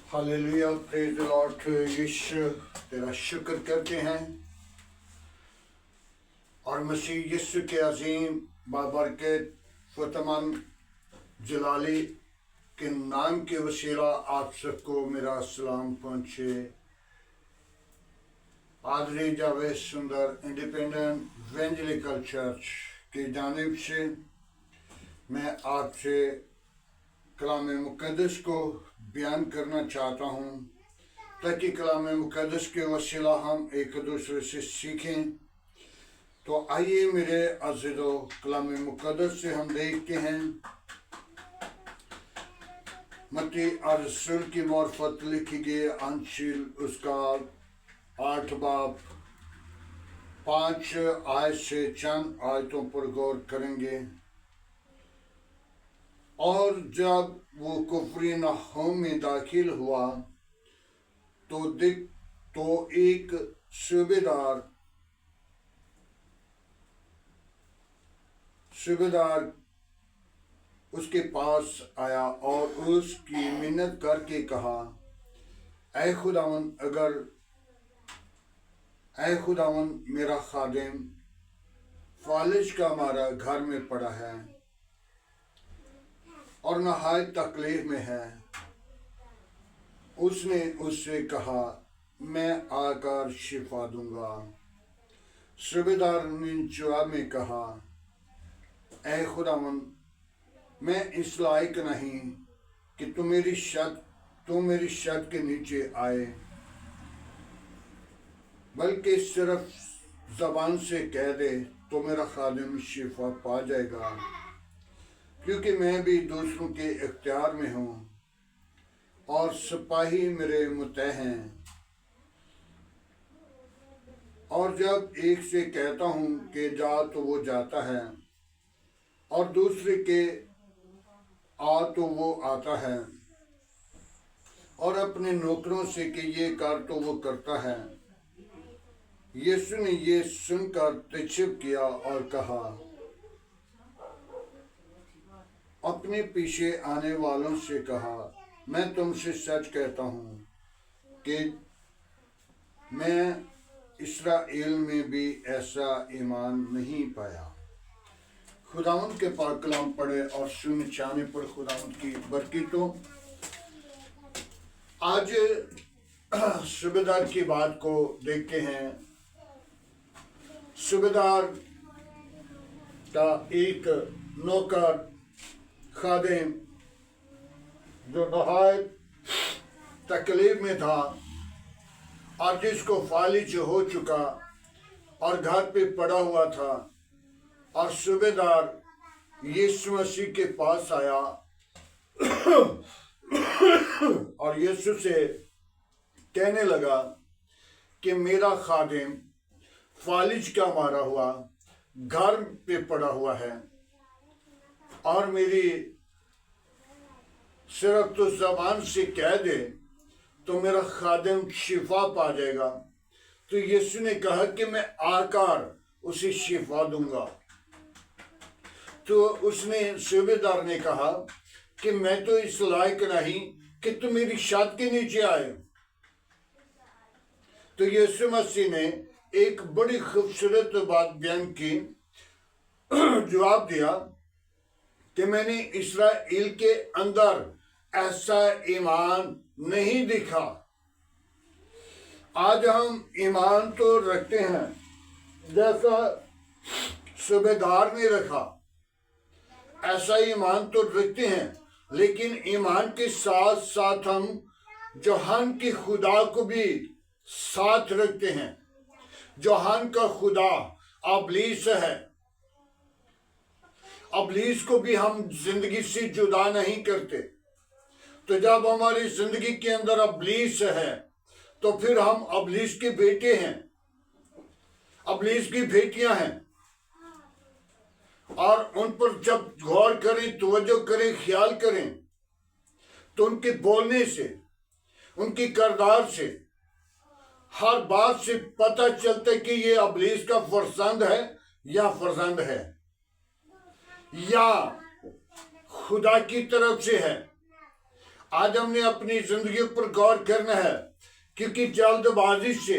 Hallelujah, praise the lord. Yeshu तेरा शुक्र करते हैं और मसीह यीशु के अजीम बाबरकत फतमन जलाली के नाम के वसीला आप सबको मेरा सलाम पहुँचे। पादरी जावेद सुंदर इंडिपेंडेंट इवेंजेलिकल चर्च की जानिब से मैं आपसे कलाम मुक़द्दस को बयान करना चाहता हूँ ताकि कलाम मुक़द्दस के वसीला हम एक दूसरे से सीखें। तो आइए मेरे अज़ीज़ों, कलाम मुक़द्दस से हम देखते हैं मत्ती रसूल की मार्फत लिखी गई अंजील उसका 8 बाब 5 आयत से चंद आयतों पर गौर करेंगे। और जब वो कफरनहूम में दाखिल हुआ तो एक सूबेदार उसके पास आया और उसकी मिन्नत करके कहा, ऐ खुदावन मेरा खादिम फालिज का मारा घर में पड़ा है और नहायत तकलीफ में है। उसने उससे कहा, मैं आकर शिफा दूंगा। सूबेदार ने जवाब में कहा, ऐ खुदावन मैं इस लायक नहीं कि तू मेरी छत के नीचे आए, बल्कि सिर्फ जबान से कह दे तो मेरा खादिम शिफा पा जाएगा, क्योंकि मैं भी दूसरों के इख्तियार में हूँ और सिपाही मेरे मुतह हैं। और जब एक से कहता हूँ कि जा तो वो जाता है और दूसरे के आ तो वो आता है, और अपने नौकरों से कि ये कर तो वो करता है। यीशु ने ये सुनकर तशरीफ किया और कहा, अपने पीछे आने वालों से कहा, मैं तुमसे सच कहता हूँ कि मैं इस्राएल में भी ऐसा ईमान नहीं पाया। खुदावंद के पाक कलाम पढ़े और सुन चाहने पर खुदावंद की बरकतों। आज सूबेदार की बात को देखते हैं। सूबेदार का एक नौकर खादिम जो नहायत तकलीफ में था और जिसको फालिज हो चुका और घर पे पड़ा हुआ था, और सूबेदार यीशु मसीह के पास आया और यीशु से कहने लगा कि मेरा खादिम फालिज का मारा हुआ घर पे पड़ा हुआ है और मेरी सिर्फ तो जबान से कह दे तो मेरा खादिम शिफा पा जाएगा। तो यीशु ने कहा कि मैं आकर उसे शिफा दूंगा। तो उसने सूबेदार ने कहा कि मैं तो इस लायक नहीं कि तुम मेरी छत के नीचे आए। तो यीशु मसीह ने एक बड़ी खूबसूरत बात बयान की, जवाब दिया कि मैंने इस्राएल के अंदर ऐसा ईमान नहीं देखा। आज हम ईमान तो रखते हैं जैसा सूबेदार ने रखा, ऐसा ईमान तो रखते हैं, लेकिन ईमान के साथ साथ हम जहान के खुदा को भी साथ रखते हैं। जहान का खुदा अबलीस है। अबलीस को भी हम जिंदगी से जुदा नहीं करते। तो जब हमारी जिंदगी के अंदर अबलीस है तो फिर हम अबलीस के बेटे हैं, अबलीस की बेटियां हैं, और उन पर जब गौर करें, तवज्जो करें, ख्याल करें तो उनके बोलने से, उनकी किरदार से, हर बात से पता चलता है कि ये अबलीस का फरजंद है या फरजंद है या खुदा की तरफ से है। आज हमने अपनी जिंदगी पर गौर करना है, क्योंकि जल्दबाजी से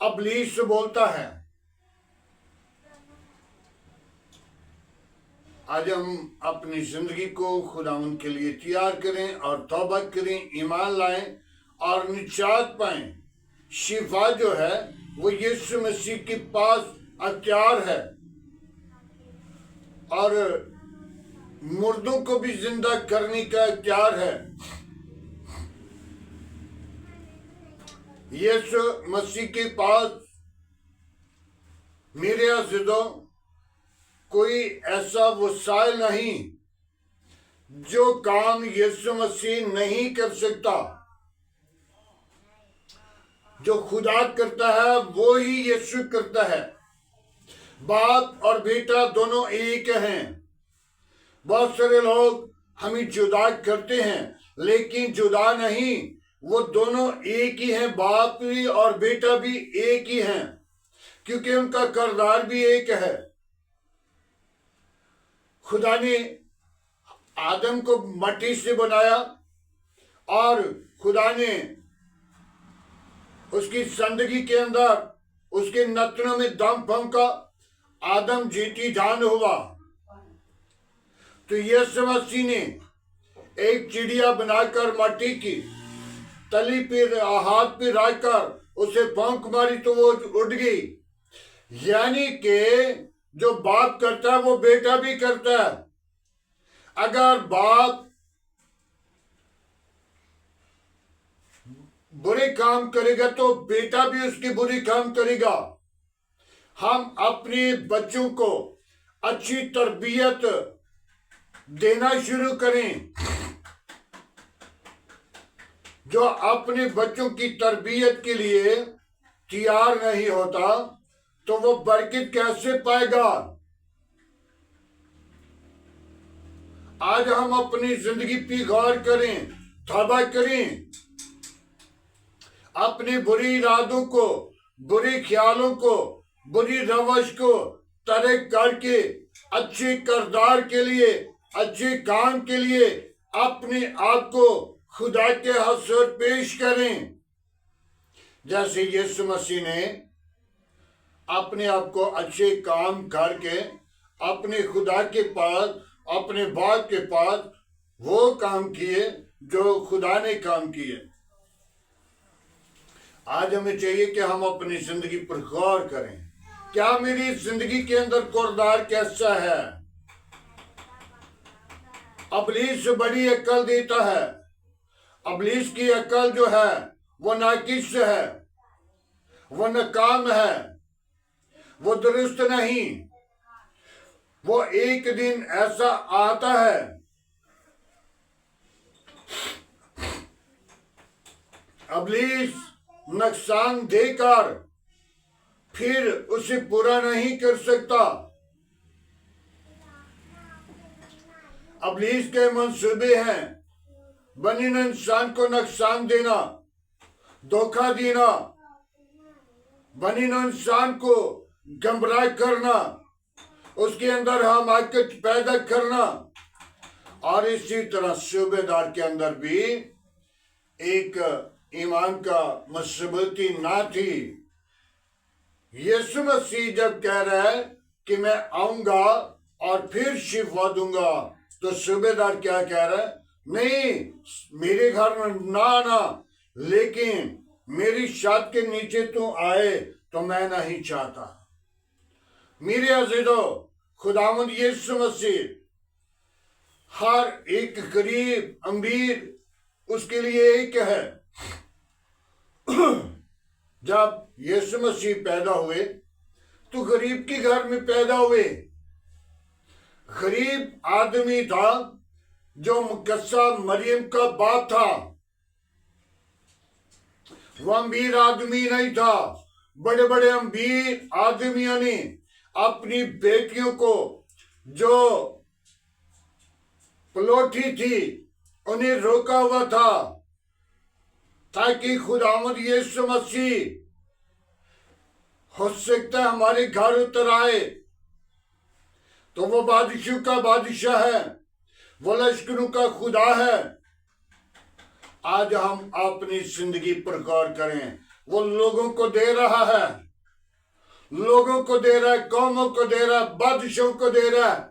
इब्लीस बोलता है। आज हम अपनी जिंदगी को खुदावन के लिए तैयार करें और तौबा करें, ईमान लाएं और निजात पाएं। शिफा जो है वो यीशु मसीह के पास अख्तियार है, और मुर्दों को भी जिंदा करने का अख्तियार है। यीशु मसीह के पास मेरे अज़ीज़ों कोई ऐसा वसाइल नहीं जो काम यीशु मसीह नहीं कर सकता। जो खुदा करता है वो ही यीशु करता है। बाप और बेटा दोनों एक हैं। बहुत सारे लोग हमें जुदा करते हैं, लेकिन जुदा नहीं, वो दोनों एक ही हैं। बाप भी और बेटा भी एक ही हैं, क्योंकि उनका किरदार भी एक है। खुदा ने आदम को मिट्टी से बनाया और खुदा ने उसकी जिंदगी के अंदर उसके नथनों में दम फंका, आदम जीती जान हुआ। तो यीशु मसीह ने एक चिड़िया बनाकर मिट्टी की तली पे हाथ पे रखकर उसे पंख मारी तो वो उड़ गई। यानी कि जो बाप करता है वो बेटा भी करता है। अगर बाप बुरे काम करेगा तो बेटा भी उसकी बुरी काम करेगा। हम अपने बच्चों को अच्छी तरबियत देना शुरू करें। जो अपने बच्चों की तरबियत के लिए तैयार नहीं होता तो वो बरकत कैसे पाएगा। आज हम अपनी जिंदगी पे गौर करें, तौबा करें, अपने बुरी इरादों को, बुरे ख्यालों को, बुरी रवश को तरक करके अच्छे किरदार के लिए, अच्छे काम के लिए अपने आप को खुदा के हज़ूर पेश करें। जैसे यीशु मसीह ने अपने आप को अच्छे काम करके अपने खुदा के पास, अपने बाप के पास वो काम किए जो खुदा ने काम किए। आज हमें चाहिए कि हम अपनी जिंदगी पर गौर करें। क्या मेरी जिंदगी के अंदर किरदार कैसा है। इब्लीस बड़ी अकल देता है। इब्लीस की अकल जो है वो नाकिस है, वो नाकाम है, वो दुरुस्त नहीं। वो एक दिन ऐसा आता है, इब्लीस नुकसान देकर फिर उसे पूरा नहीं कर सकता। इब्लीस के मंसूबे हैं बनी इंसान को नुकसान देना, धोखा देना, बनी इंसान को गमराह करना, उसके अंदर हमाकत पैदा करना। और इसी तरह सूबेदार के अंदर भी एक ईमान का मजबूती ना थी। यीशु मसीह जब कह रहा है कि मैं आऊंगा और फिर शिफा दूंगा, तो सूबेदार क्या कह रहा है, नहीं मेरे घर में ना आना, लेकिन मेरी छत के नीचे तू आए तो मैं नहीं चाहता। मेरे अज़ीज़ों, खुदावंद यीशु मसीह हर एक गरीब अमीर उसके लिए एक है। जब यीशु मसीह पैदा हुए तो गरीब के घर में पैदा हुए। गरीब आदमी था जो मुकद्दसा मरियम का बाप था। वह अमीर आदमी नहीं था। बड़े बड़े अमीर आदमियों ने अपनी बेटियों को जो पलोठी थी उन्हें रोका हुआ था, ताकि खुदावंद यीशु मसीह हो सकता है हमारे घर उतर आए। तो वो बादशाह का बादशाह है, वो लश्करों का खुदा है। आज हम अपनी जिंदगी पर गौर करें। वो लोगों को दे रहा है, लोगों को दे रहा है, कौमों को दे रहा है, बादशाहों को दे रहा है।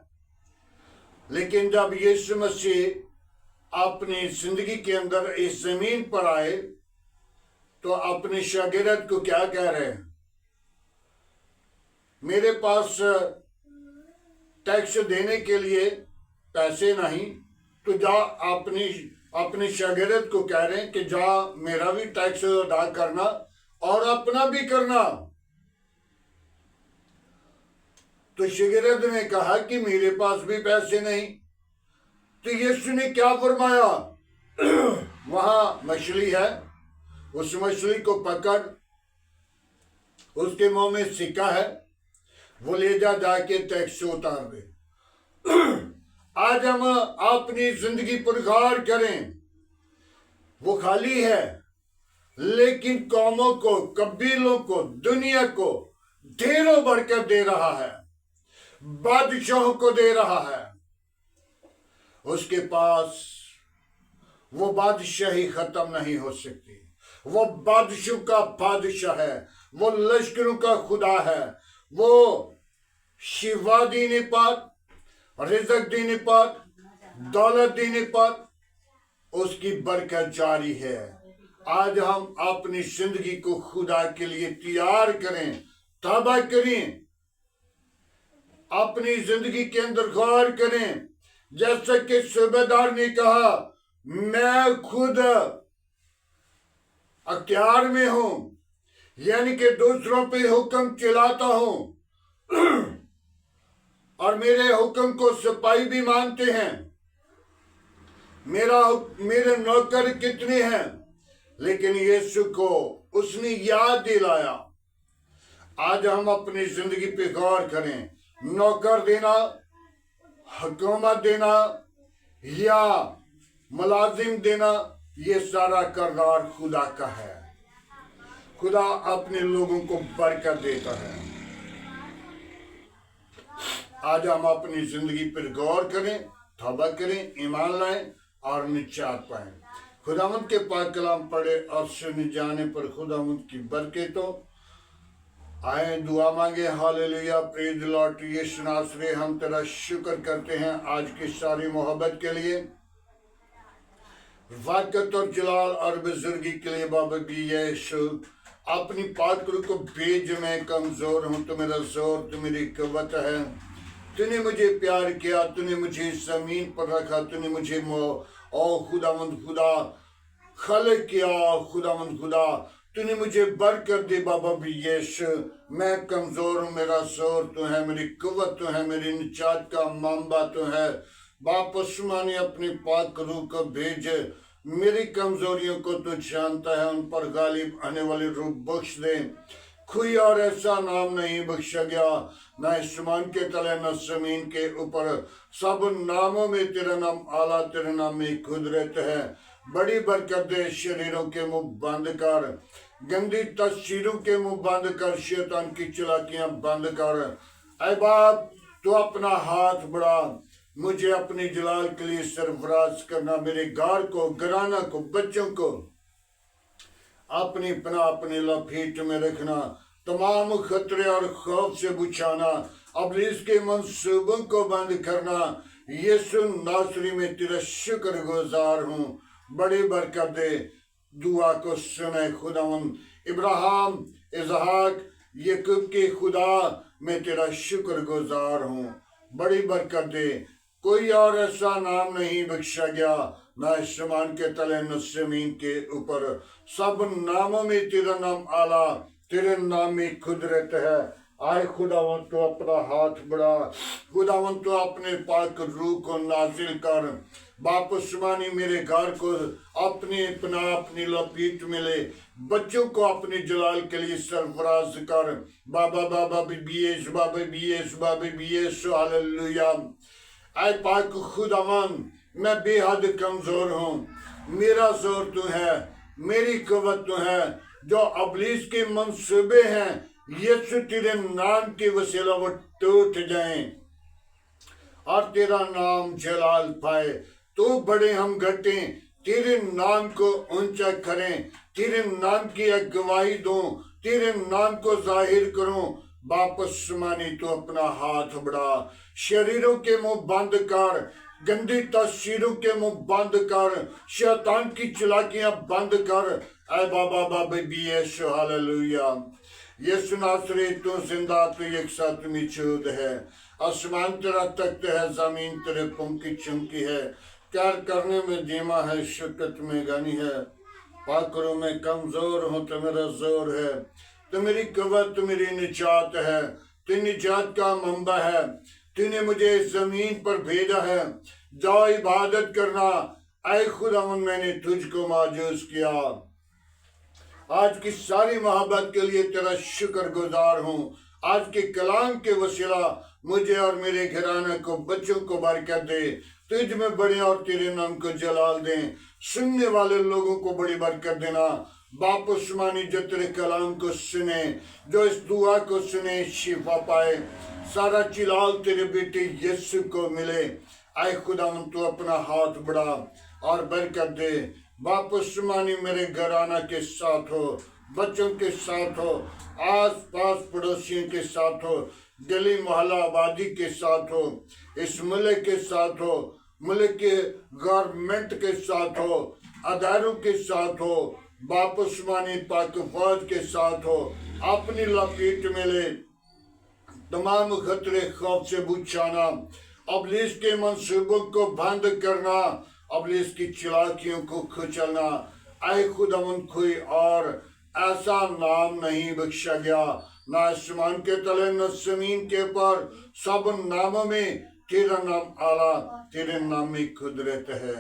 लेकिन जब यीशु मसीह अपनी जिंदगी के अंदर इस जमीन पर आए तो अपने शागिर्द को क्या कह रहे हैं? मेरे पास टैक्स देने के लिए पैसे नहीं, तो जा अपने शागिर्द को कह रहे हैं कि जा मेरा भी टैक्स अदा करना और अपना भी करना। तो शागिर्द ने कहा कि मेरे पास भी पैसे नहीं। तो यीशु ने क्या फरमाया? वहां मछली है, उस मछली को पकड़, उसके मुंह में सिक्का है, वो ले जाके टैक्स उतार दे। आज हम अपनी जिंदगी पर गौर करें। वो खाली है, लेकिन कौमों को, कबीलों को, दुनिया को ढेरों बरकत दे रहा है, बादशाहों को दे रहा है। उसके पास वो बादशाही खत्म नहीं हो सकती। वो बादशाह का बादशाह है, वो लश्करों का खुदा है, वो शिवा देने पर, रिज़्क देने पर, दौलत देने पर उसकी बरकत जारी है। आज हम अपनी जिंदगी को खुदा के लिए तैयार करें, तौबा करें, अपनी जिंदगी के अंदर गौर करें। जैसा कि सूबेदार ने कहा, मैं खुद अख्तियार में हूं, यानी कि दूसरों पे हुक्म चलाता हूं और मेरे हुक्म को सिपाही भी मानते हैं। मेरे नौकर कितने हैं, लेकिन यीशु को उसने याद दिलाया। आज हम अपनी जिंदगी पे गौर करें। नौकर देना, हुकूमत देना या मुलाजिम देना, ये सारा किरदार खुदा का है। खुदा अपने लोगों को बरकत देता है। आज हम अपनी जिंदगी पर गौर करें, तौबा करें, ईमान लाएं और निजात पाएं। खुदावंद के पाक कलाम पढ़े और सुन जाने पर खुदावंद की बरकतों आए दुआ मांगे। हालेलुया, प्रेज लॉर्ड यीशु नासरी, हम तेरा शुक्र करते हैं आज की सारी मोहब्बत के लिए, वक़्त और जलाल और बुजुर्गी के लिए। बाबा भी यीशु अपनी पाक रूह को भेज, मैं कमजोर हूँ, तो मेरा जोर, तो मेरी कुव्वत है। तूने मुझे प्यार किया, तूने मुझे जमीन पर रखा, तूने मुझे खुदावंद खुदा खलक किया। खुदावंद खुदा तूने मुझे बरकत दे। बाबा भी यीशु, मैं कमजोर हूँ, मेरा जोर तो है, मेरी कुव्वत तो है, मेरी निजात का मांबा तो है। बाप आसमानी अपनी पाक रूह को भेज, मेरी कमजोरियों को तो जानता है, उन पर गालिब आने वाली रूह बख्श दे। कोई और ऐसा नाम नहीं बख्शा गया, न आसमान के तले न जमीन के ऊपर, सब नामों में तेरा नाम आला, तेरे नाम में कुदरत है। बड़ी बरकत दे। शरीरों के मुंह बंद कर, गंदी तस्वीरों के मुंह बंद कर, शैतान की चालाकियां बंद कर। ऐ बाप, तू अपना हाथ बढ़ा, मुझे अपने जलाल के लिए सरफराज करना। मेरे घर को, घराना को, बच्चों को अपनी पनाह, अपने लपेट में रखना। तमाम खतरे और खौफ से बुझाना, इब्लीस के मंसूबों को बंद करना। यीशु नासरी में तेरा शुक्र गुजार हूँ, बड़ी बरकत दे। दुआ को सुने खुदावन, इब्राहिम, इसहाक, याकूब के खुदा, मैं तेरा शुक्र गुजार हूँ, बड़ी बरकत दे। कोई और ऐसा नाम नहीं बख्शा गया, न आसमान के तले न जमीन के ऊपर, सब नामों में तेरा नाम आला, तेरे नाम में कुदरत है। आए खुदावन, तो अपना हाथ बढ़ा। खुदावन, तो अपने पाक रूह को नाजिल कर। बाप आसमानी, मेरे घर को अपने पनाह, अपनी लपेट में ले। बच्चों को अपने जलाल के लिए सरफराज कर। बाबा बाबा बीएस, बाबा बीएस, बाबा बीएस, हालेलुया। ऐ पाक खुदावन, मैं बेहद कमजोर हूँ, मेरा जोर तू है, मेरी कुव्वत तू है। जो इब्लीस के मंसूबे हैं, यीशु तेरे नाम के वसीला वो टूट जाएं और तेरा नाम जलाल पाए। तो बड़े हम घटे, तेरे नाम को ऊंचा करें, तेरे नाम की अगुवाई दूं, तेरे नाम को जाहिर करूं। बाप आसमानी तू अपना हाथ बढ़ा, शरीरों के मुंह बंद कर, गंदी तस्वीरों के मुंह बंद कर, शैतान की चालाकियां बंद कर। ऐ बाबा बाबा भी यीशु हालेलुया। यीशु नासरीत तू जिंदा, तू एक साथ मौजूद है। आसमान तेरा तख्त है, जमीन तेरे पांव की चौकी है। प्यार करने में धीमा है, शफकत में गनी है। पाकरों में कमजोर हूँ तो मेरा जोर है। तो मेरी कवत तो मेरी निजात है, तू निजात का मंबा है। तूने मुझे जमीन पर भेजा है, जाओ इबादत करना। ऐ खुदावन मैंने तुझको माजूस किया। आज की सारी मोहब्बत के लिए तेरा शुक्र गुजार हूँ। आज के कलाम के वसीला मुझे और मेरे घराने को, बच्चों को बरकत दे। तुझ में बड़े और तेरे नाम को जलाल दें। सुनने वाले लोगों को बड़ी बरकत देना। बाप उस्मानी जो तेरे कलाम को सुने, जो इस दुआ को सुने, शिफा पाए। सारा चिलाल तेरे बेटे यीशु को मिले। आए खुदा तू अपना हाथ बढ़ा और बरकत दे। बाप उस्मानी मेरे घराना के साथ हो, बच्चों के साथ हो, आस पास पड़ोसियों के साथ हो, गली मोहल्ला आबादी के साथ हो, इस मुल्क के साथ हो, मुल्क के गवर्नमेंट के साथ हो, अदारों के साथ हो। बाप उस्मानी पाक फौज के साथ हो। अपनी लपेट में ले तमाम खतरे खौफ से बचाना, अबलीस के मंसूबों को बंद करना, अबलीस की चालाकियों को कुचलना। ऐ खुदावन कोई और ऐसा नाम नहीं बख्शा गया, न आसमान के तले न जमीन के ऊपर, सब नामों में तेरा नाम आला, तेरे नाम में कुदरत है।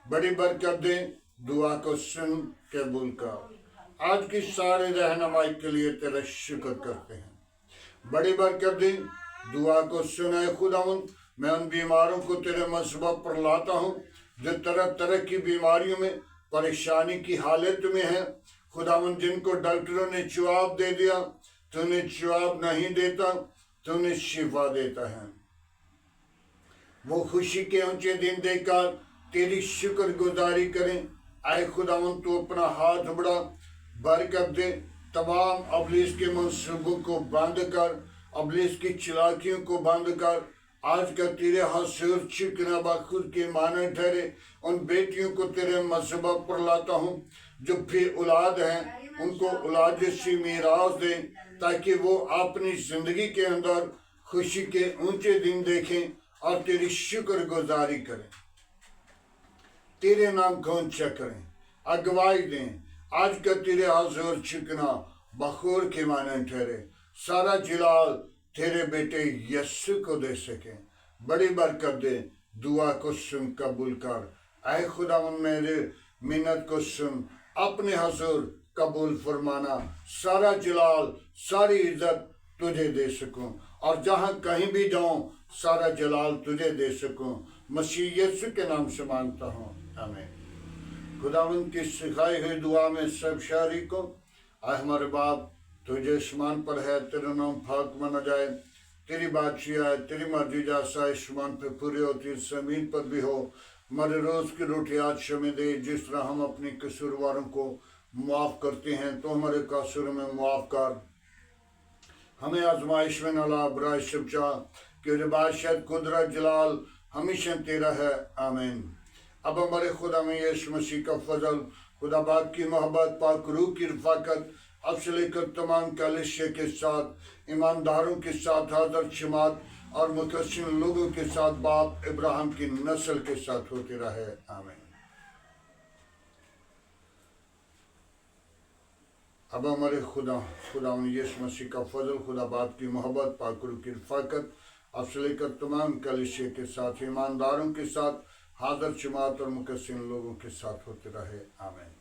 बड़ी बरकत दे, दुआ को सुन कबूल कर। आज की सारे रहनुमाई के लिए तेरा शुक्र करते हैं। बड़ी बरकत दे, दुआ को सुना है खुदावन। मैं उन बीमारों को तेरे मसबब पर लाता हूँ जो तरह तरह की बीमारियों में, परेशानी की हालत में है। खुदावन जिनको डॉक्टरों ने जवाब दे दिया, तूने जवाब नहीं देता, तूने शिफा देता है। वो खुशी के ऊंचे दिन देखकर तेरी शुक्र गुजारी करें। आए खुदावन तू अपना हाथ बढ़ा, बरकत दे। तमाम अबलीस के मंसूबों को बंद कर, अबलीस की चालाकियों को बंद कर। आज का तेरे हसूर चिकना बाखुद के माने ठहरे। उन बेटियों को तेरे मसबब पर लाता हूँ जो भी औलाद हैं, उनको औलाद जैसी मीरास दे, ताकि वो अपनी जिंदगी के अंदर खुशी के ऊंचे दिन देखें और तेरी शुक्र गुजारी करें, तेरे नाम को ऊंचा करें, अगवाई दें। आज का तेरे हजूर चिकना बखूर के माने ठहरे। सारा जलाल तेरे बेटे यस्सु को दे सके। बड़ी बरकत दे, दुआ को सुन कबूल कर। ऐ खुदावन मेरे मिन्नत को सुन, अपने हजूर कबूल फरमाना। सारा जलाल, सारी इज्जत तुझे दे सकूं, और जहां कहीं भी जाऊं सारा जलाल तुझे दे सकूं। मसीह यीशु के नाम से मांगता हूं, आमीन। खुदावन की सिखाई हुई दुआ में सब शारी को, आए हमारे बाप तुझे आसमान पर है, तेरा नाम पाक माना जाए, तेरी बादशाही आए, तेरी मर्जी जैसा आसमान पे पूरी होती जमीन पर भी हो। हमारे रोज की रोटी आज हमें दे, जिस तरह हम अपनी कसूरवारों को माफ करते हैं, तो हमारे कसूर में माफ कर। हमें आजमाइश में न ला, बुराई से बचा, क्योंकि बादशाह कुदरत जलाल हमेशा तेरा है, आमीन। अब हमारे खुदा में यीशु मसीह का फजल, खुदा बाप की मोहब्बत, पाक रूह की रफाकत, अब से लेकर तमाम कलिसिया के साथ, ईमानदारों के साथ, हाज़िर जमात और मुतसिन लोगों के साथ, बाप इब्राहिम की नस्ल के साथ होते रहे, आमीन। अब हमारे खुदा यीशु मसीह का फजल, खुदा बाप की मोहब्बत, पाक रूह की रफाकत अब से लेकर तमाम कलिसिया के साथ, ईमानदारों के साथ, हाज़िर जमात और मुकस्सिन लोगों के साथ होते रहे, आमीन।